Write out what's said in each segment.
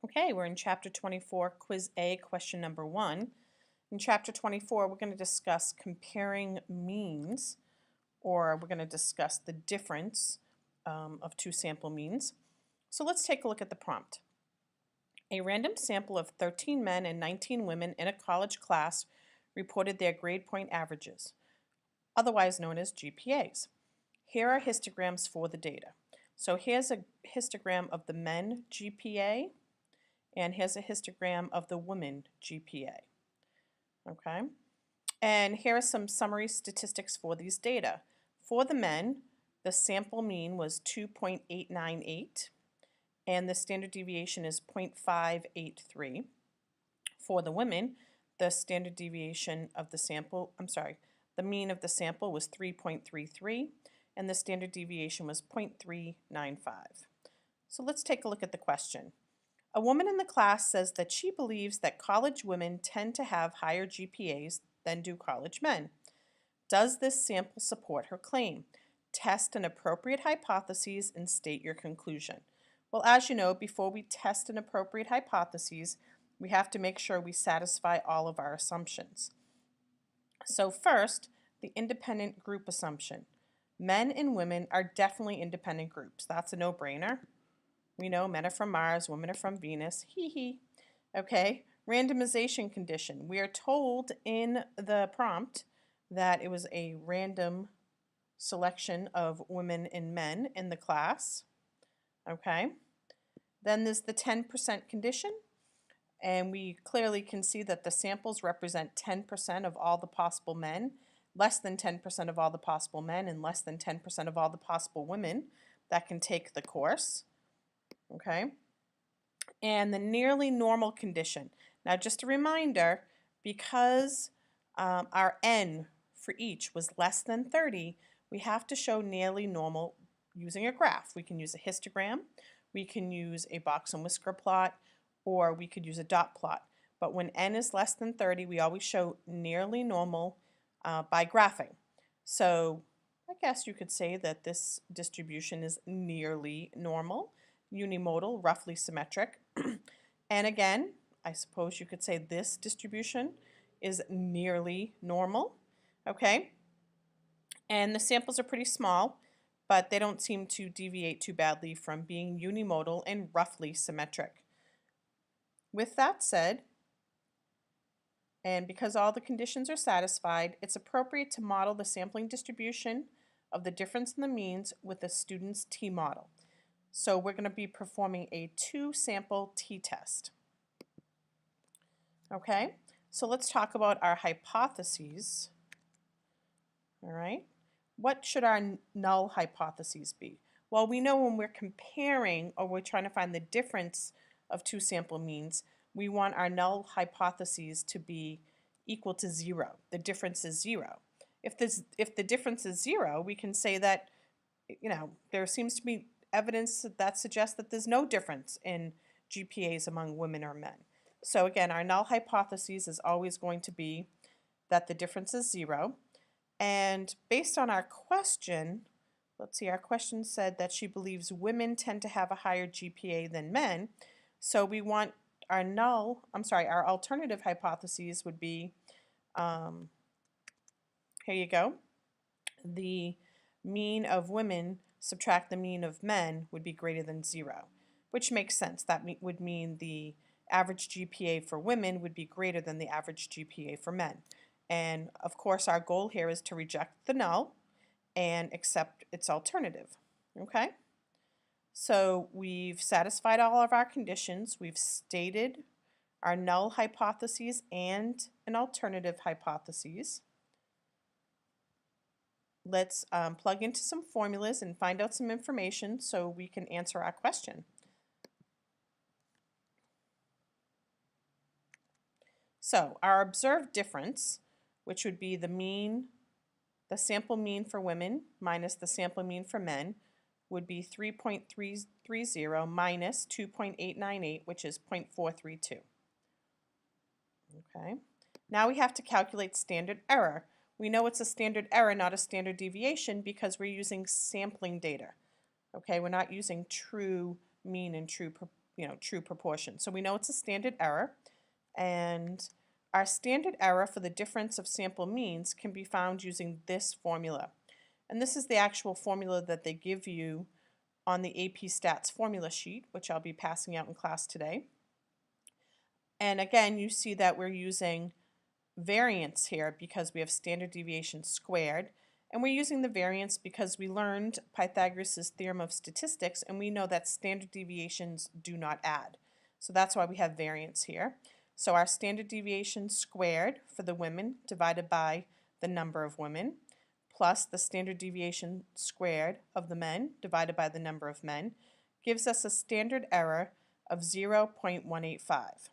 Okay, we're in Chapter 24, Quiz A, question number 1. In Chapter 24, we're going to discuss comparing means, or we're going to discuss the difference of two sample means. So let's take a look at the prompt. A random sample of 13 men and 19 women in a college class reported their grade point averages, otherwise known as GPAs. Here are histograms for the data. So here's a histogram of the men GPA, and here's a histogram of the women GPA. Okay, and here are some summary statistics for these data. For the men, the sample mean was 2.898, and the standard deviation is 0.583. For the women, the standard deviation of the sample, the mean of the sample was 3.33, and the standard deviation was 0.395. So let's take a look at the question. A woman in the class says that she believes that college women tend to have higher GPAs than do college men. Does this sample support her claim? Test an appropriate hypothesis and state your conclusion. Well, as you know, before we test an appropriate hypothesis, we have to make sure we satisfy all of our assumptions. So first, the independent group assumption. Men and women are definitely independent groups. That's a no-brainer. We know men are from Mars, women are from Venus. Hee hee. Okay, randomization condition. We are told in the prompt that it was a random selection of women and men in the class. Okay, then there's the 10% condition, and we clearly can see that the samples represent 10% of all the possible men, less than 10% of all the possible men, and less than 10% of all the possible women that can take the course. Okay, and the nearly normal condition. Now, just a reminder, because our n for each was less than 30, we have to show nearly normal using a graph. We can use a histogram, we can use a box and whisker plot, or we could use a dot plot. But when n is less than 30, we always show nearly normal by graphing. So I guess you could say that this distribution is nearly normal, unimodal, roughly symmetric. And again, I suppose you could say this distribution is nearly normal. Okay, and the samples are pretty small, but they don't seem to deviate too badly from being unimodal and roughly symmetric. With that said, and because all the conditions are satisfied, it's appropriate to model the sampling distribution of the difference in the means with a student's t-model. So we're going to be performing a two-sample t-test. Okay, so let's talk about our hypotheses. All right, what should our null hypotheses be? Well, we know when we're comparing or we're trying to find the difference of two sample means, we want our null hypotheses to be equal to 0. The difference is 0. If the difference is 0, we can say that, you know, there seems to be evidence that suggests that there's no difference in GPAs among women or men. So again, our null hypothesis is always going to be that the difference is 0. And based on our question, let's see, our question said that she believes women tend to have a higher GPA than men. So we want our our alternative hypotheses would be, here you go, the mean of women subtract the mean of men would be greater than 0, which makes sense. That would mean the average GPA for women would be greater than the average GPA for men. And of course, our goal here is to reject the null and accept its alternative. Okay? So we've satisfied all of our conditions. We've stated our null hypotheses and an alternative hypothesis. Let's plug into some formulas and find out some information so we can answer our question. So our observed difference, which would be the mean, the sample mean for women minus the sample mean for men, would be 3.330 minus 2.898, which is 0.432. Okay. Now we have to calculate standard error. We know it's a standard error, not a standard deviation, because we're using sampling data. Okay, we're not using true mean and true true proportion. So we know it's a standard error, and our standard error for the difference of sample means can be found using this formula. And this is the actual formula that they give you on the AP Stats formula sheet, which I'll be passing out in class today. And again, you see that we're using variance here because we have standard deviation squared, and we're using the variance because we learned Pythagoras' theorem of statistics, and we know that standard deviations do not add. So that's why we have variance here. So our standard deviation squared for the women divided by the number of women, plus the standard deviation squared of the men divided by the number of men, gives us a standard error of 0.185.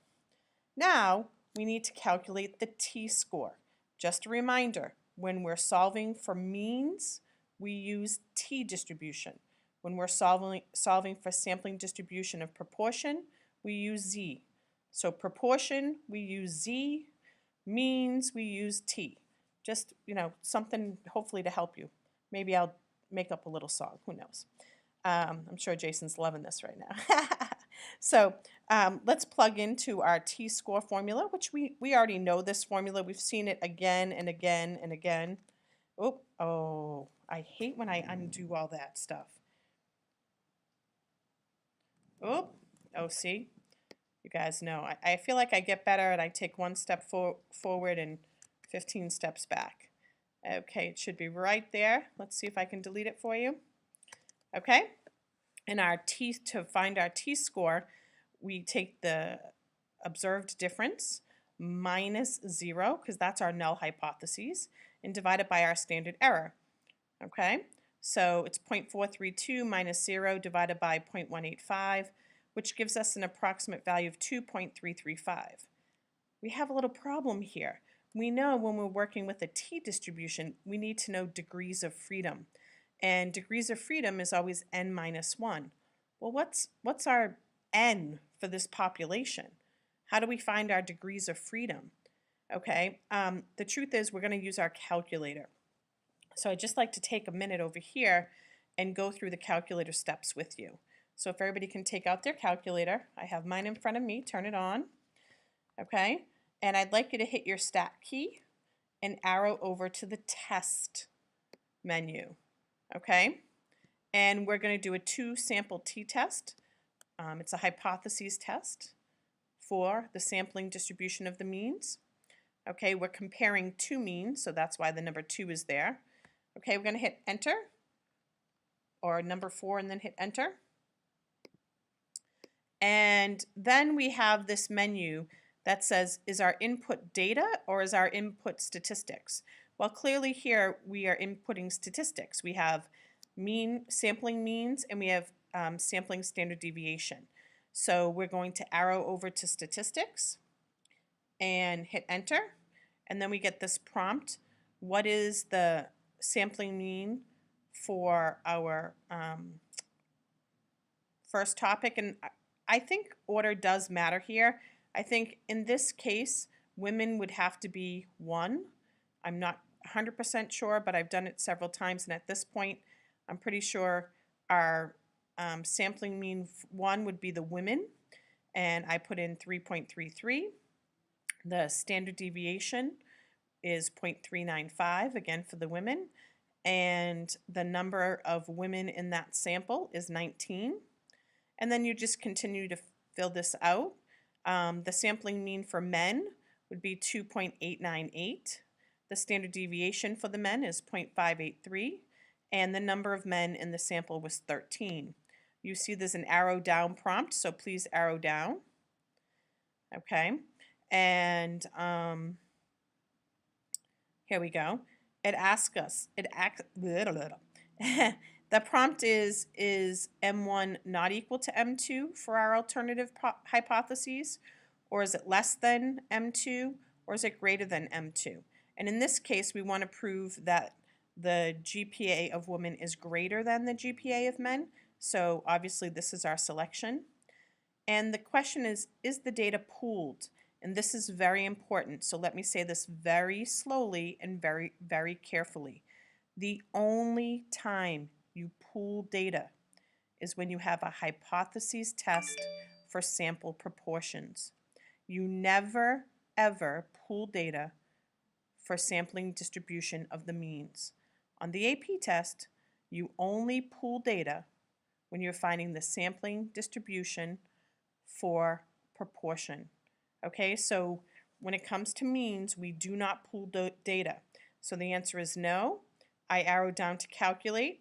Now, we need to calculate the t-score. Just a reminder, when we're solving for means, we use t-distribution. When we're solving for sampling distribution of proportion, we use z. So proportion, we use z. Means, we use t. Just, something hopefully to help you. Maybe I'll make up a little song, who knows. I'm sure Jason's loving this right now. So let's plug into our t-score formula, which we already know this formula. We've seen it again and again and again. Oh, I hate when I undo all that stuff. Oh, see? You guys know. I feel like I get better and I take one step forward and 15 steps back. Okay, it should be right there. Let's see if I can delete it for you. Okay, and to find our t-score, we take the observed difference minus 0, because that's our null hypotheses, and divide it by our standard error. Okay, so it's 0.432 minus 0 divided by 0.185, which gives us an approximate value of 2.335. We have a little problem here. We know when we're working with a t-distribution, we need to know degrees of freedom. And degrees of freedom is always n minus 1. Well, what's our n for this population? How do we find our degrees of freedom? Okay, the truth is we're going to use our calculator. So I'd just like to take a minute over here and go through the calculator steps with you. So if everybody can take out their calculator, I have mine in front of me, turn it on. Okay, and I'd like you to hit your stat key and arrow over to the test menu. Okay, and we're going to do a 2-sample t-test. It's a hypotheses test for the sampling distribution of the means. Okay, we're comparing two means, so that's why the number 2 is there. Okay, we're going to hit enter, or number 4 and then hit enter. And then we have this menu that says, is our input data or is our input statistics? Well, clearly here we are inputting statistics. We have sampling means, and we have sampling standard deviation. So we're going to arrow over to statistics and hit enter, and then we get this prompt. What is the sampling mean for our first topic? And I think order does matter here. I think in this case, women would have to be 1. I'm not 100% sure, but I've done it several times, and at this point, I'm pretty sure our sampling mean 1 would be the women, and I put in 3.33. The standard deviation is 0.395, again for the women, and the number of women in that sample is 19. And then you just continue to fill this out. The sampling mean for men would be 2.898. The standard deviation for the men is 0.583, and the number of men in the sample was 13. You see there's an arrow down prompt, so please arrow down. Okay, and here we go. It asks us, the prompt is M1 not equal to M2 for our alternative hypotheses, or is it less than M2, or is it greater than M2? And in this case, we want to prove that the GPA of women is greater than the GPA of men, so obviously this is our selection. And the question is the data pooled? And this is very important, so let me say this very slowly and very, very carefully. The only time you pool data is when you have a hypotheses test for sample proportions. You never, ever pool data for sampling distribution of the means. On the AP test, you only pool data when you're finding the sampling distribution for proportion. Okay, so when it comes to means, we do not pool data. So the answer is no. I arrow down to calculate,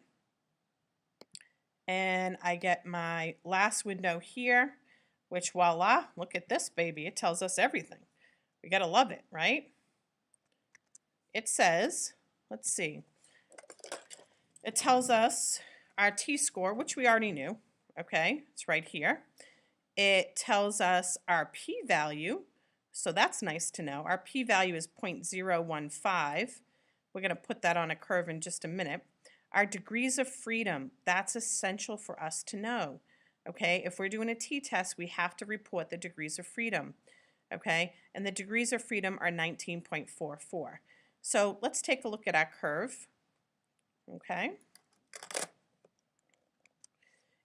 and I get my last window here, which voila, look at this baby. It tells us everything. We gotta love it, right? It says, let's see, it tells us our t-score, which we already knew, okay, it's right here. It tells us our p-value, so that's nice to know. Our p-value is 0.015. We're going to put that on a curve in just a minute. Our degrees of freedom, that's essential for us to know, okay? If we're doing a t-test, we have to report the degrees of freedom, okay? And the degrees of freedom are 19.44. So let's take a look at our curve, okay?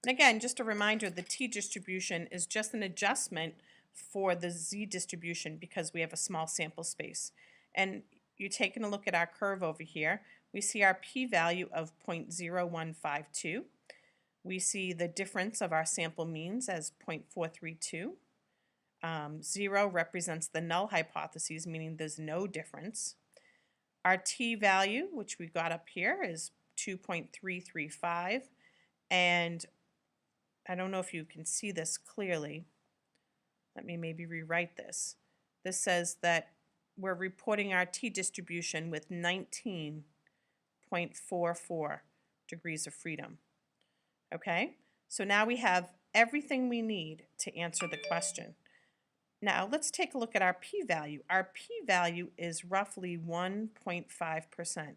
And again, just a reminder, the t-distribution is just an adjustment for the z-distribution because we have a small sample space. And you're taking a look at our curve over here. We see our p-value of 0.0152. We see the difference of our sample means as 0.432. 0 represents the null hypotheses, meaning there's no difference. Our t-value, which we got up here, is 2.335. And I don't know if you can see this clearly. Let me maybe rewrite this. This says that we're reporting our t-distribution with 19.44 degrees of freedom. Okay, so now we have everything we need to answer the question. Now let's take a look at our p-value. Our p-value is roughly 1.5%.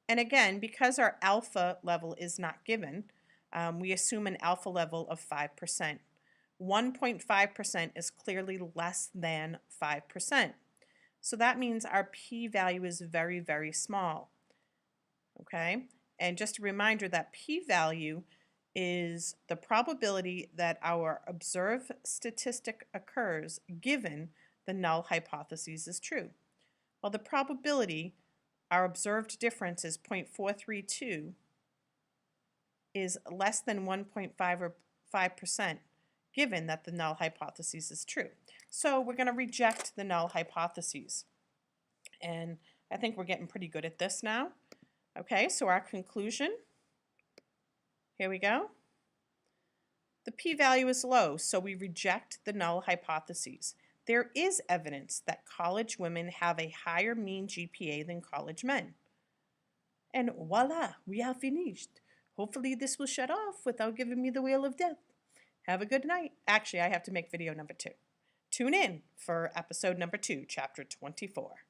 And again, because our alpha level is not given, we assume an alpha level of 5%. 1.5% is clearly less than 5%. So that means our p-value is very, very small. Okay? And just a reminder that p-value is the probability that our observed statistic occurs given the null hypothesis is true. Well, the probability, our observed difference is 0.432, is less than 1.5 or 5% given that the null hypothesis is true. So we're going to reject the null hypotheses. And I think we're getting pretty good at this now. Okay, so our conclusion, here we go. The p-value is low, so we reject the null hypotheses. There is evidence that college women have a higher mean GPA than college men. And voila, we are finished. Hopefully this will shut off without giving me the wheel of death. Have a good night. Actually, I have to make video number 2. Tune in for episode number 2, chapter 24.